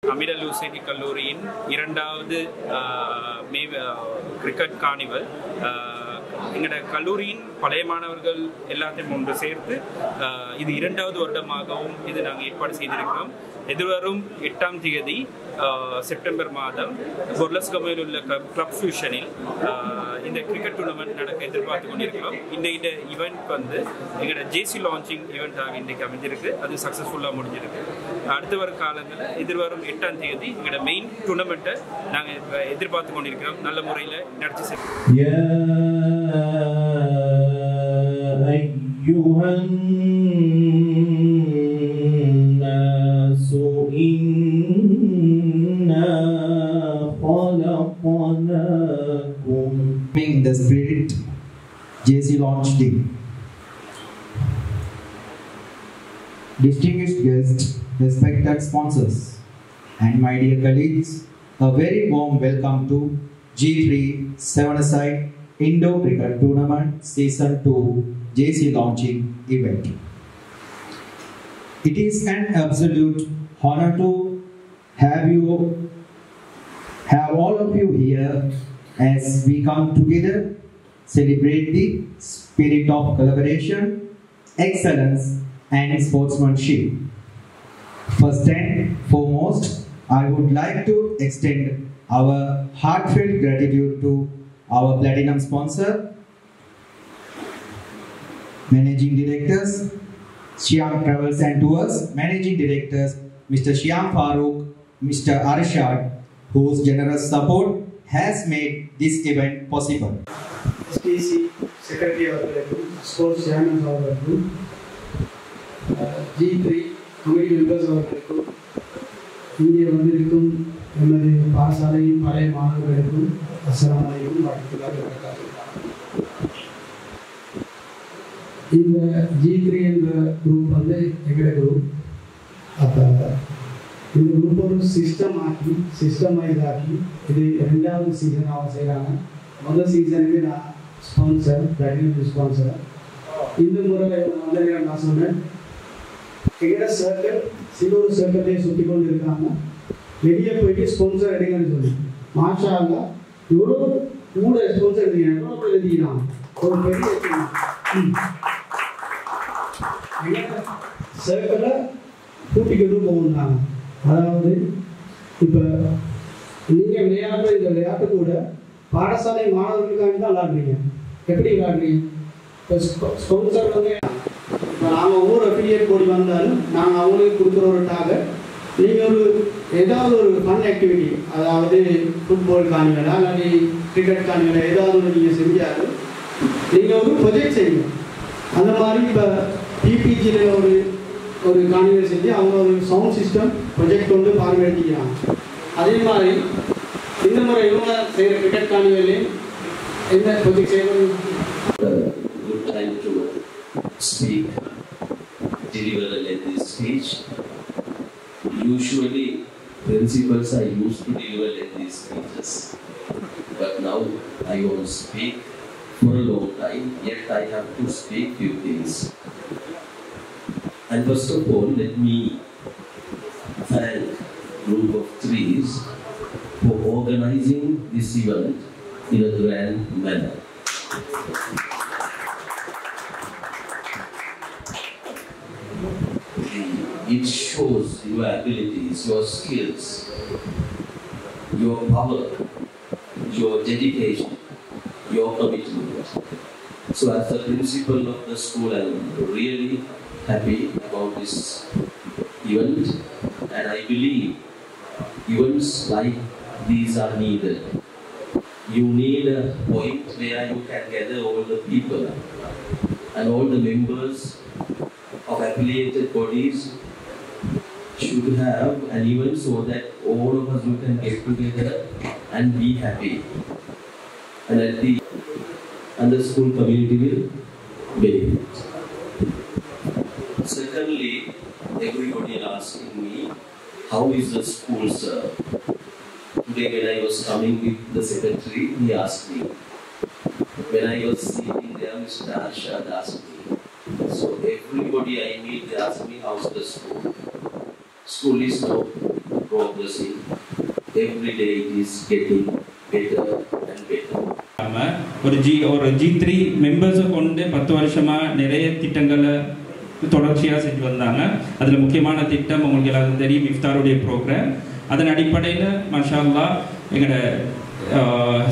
அமிரல் ஹுசைனி கல்லூரியின் இரண்டாவது மே cricket carnival எங்களோட கல்லூரியின் பழைய மாணவர்கள் எல்லாத்தையும் ஒன்று சேர்த்து இது இரண்டாவது வருடமாகவும் இது நாங்கள் ஏற்பாடு செய்திருக்கிறோம். எதிர்வரும் 8ஆம் தேதி செப்டம்பர் மாதம் பொர்லஸ்கமையில் உள்ள கிளப் ஃபியூஷனில் இந்த கிரிக்கெட் டூர்னமெண்ட் நடக்க எதிர்பார்த்து கொண்டிருக்கிறோம். இந்த ஈவெண்ட் வந்து எங்களோட ஜேசி லான்ச்சிங் ஈவெண்ட்டாக இன்றைக்கு அமைஞ்சிருக்கு. அது சக்ஸஸ்ஃபுல்லாக முடிஞ்சிருக்கு. அடுத்து வரும் காலங்களில் எதிர்வரும் 8ஆம் தேதி எங்களோட மெயின் டூர்னமெண்ட்டை நாங்கள் எதிர்பார்த்து கொண்டிருக்கிறோம். நல்ல முறையில் நடத்தி in the spirit JC launch day. Distinguished guests, respected sponsors, and my dear colleagues, a very warm welcome to G3 7-a-side Indo Cricket Tournament Season 2 JC launching event. It is an absolute honor to have all of you here as we come together, celebrate the spirit of collaboration, excellence and sportsmanship. First and foremost, I would like to extend our heartfelt gratitude to our platinum sponsor, Managing Directors, Shyam Travels and Tours, Managing Directors, Mr. Shyam Farooq, Mr. Arshad, whose generous support has made this event possible. STC Secretary அவர்களுக்கும் Sports Chairman அவர்களுக்கும் G3 Committee Members அவர்களுக்கும் இங்கே வந்திருக்கும் நமது பாடசாலையின் பழைய மாணவர்களுக்கும் அஸ்ஸலாமு அலைக்கும் வரஹ்மத்துல்லாஹி வபரகாத்துஹு. இந்த G3 என்ற குரூப் வந்து எங்களோட குரூப். அப்போ இந்த குரூப் ஒரு சிஸ்டமைஸ் ஆக்கி இது 2வது சீசன் அவங்க செய்கிறாங்க. முதல் சீசனுக்கு நான் ஸ்பான்சர், பிளாட்டினம் ஸ்பான்சர். இந்த முறை வந்து நான் சொன்னேன், எங்களோட சர்க்கிள் சிலூர் சர்க்கிள்லேயே சுற்றி கொண்டு இருக்காங்க. வெளியே போயிட்டு ஸ்பான்சர் எடுங்கன்னு சொல்லி மாஷா அல்லா எவ்வளோ கூட ஸ்பான்சர் எடுத்தீங்க, எவ்வளோ பேர் எடுத்தீங்கன்னா ஒரு பெரிய எங்களோட சர்க்கிளை கூட்டிக்கிட்டு போகணுன்னாங்க. அதாவது இப்போ நீங்கள் விளையாடுற இந்த விளையாட்டு கூட பாடசாலை மாணவர்களுக்காக தான் விளையாடுறீங்க. எப்படி விளையாடுறீங்க? இப்போ ஸ்பான்சர் வந்து இப்போ நாங்கள் ஒவ்வொரு அஃபிலியேட் போடி வந்தாலும் நாங்கள் அவங்களுக்கு கொடுக்குற ஒரு டார்கெட், நீங்கள் ஏதாவது ஒரு ஃபன் ஆக்டிவிட்டி, அதாவது ஃபுட்பால் காணிகளா இல்லாட்டி கிரிக்கெட் காணிகளா ஏதாவது ஒன்று நீங்கள் செஞ்சாலும் நீங்கள் ஒரு ப்ரொஜெக்ட் செய்யணும். அந்த மாதிரி இப்போ பிபிஜியில் ஒரு காணிகள் செஞ்சு அவங்க ஒரு சவுண்ட் சிஸ்டம் ப்ரொஜெக்ட் கொண்டு பார்வையிட்டிக்கிறாங்க. அதே மாதிரி இந்த முறை இவங்க செய்கிற கிரிக்கெட் காணிகளே என்ன ப்ரொஜெக்ட் செய்யணும். Good time to speak, deliver a lengthy speech. Usually, principals are used to deliver lengthy speeches, but now I won't speak for a long time. Yet I have to speak few things. And first of all, let me thank Group of Threes for organizing this event in a grand manner. It shows your abilities, your skills, your power, your dedication, your commitment. So as the principal of the school, I am really happy about this event, and I believe events like these are needed. You need a point where you can gather all the people and all the members of affiliated bodies should have an event so that all of us can get together and be happy, and the school community will benefit. Secondly, everybody is asking me, how is the school, sir? Today when I was coming with the secretary, he asked me. When I was sitting there, Mr. Arshad asked me. So everybody I meet, they ask me, how's the school? School is now progressing. Every day it is getting better and better. ஒரு G3 மெம்பர்ஸை கொண்டு 10 வருஷமாக நிறைய திட்டங்களை தொடர்ச்சியாக செஞ்சு வந்தாங்க. அதில் முக்கியமான திட்டம் உங்களுக்கு எல்லாரும் தெரியும், இஃப்தாருடைய ப்ரோக்ராம். அதன் அடிப்படையில் மாஷா அல்லாஹ் எங்களோட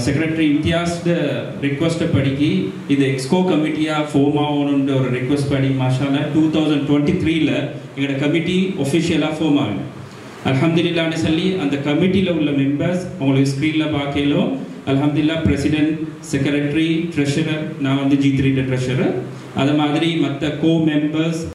செக்ரட்டரி இம்தியாஸ் ரிக்வஸ்ட்டை படிக்கி இது எக்ஸ்கோ கமிட்டியாக ஃபார்ம் ஆகணுன்ற ஒரு ரிக்வஸ்ட் படி மாஷா அல்லாஹ் 2023 எங்களோட கமிட்டி ஒஃபிஷியலாக ஃபார்ம் ஆகும். அல்ஹம்துலில்லாஹ்னு சொல்லி அந்த கமிட்டியில் உள்ள மெம்பர்ஸ் உங்களுக்கு ஸ்க்ரீனில் பார்க்கலும். அல்ஹம்துலில்லாஹ் பிரசிடென்ட், செக்ரட்டரி, ட்ரெஷரர், நான் G3 ட்ரெஷரர், அது மாதிரி மற்ற கோ மெம்பர்ஸ்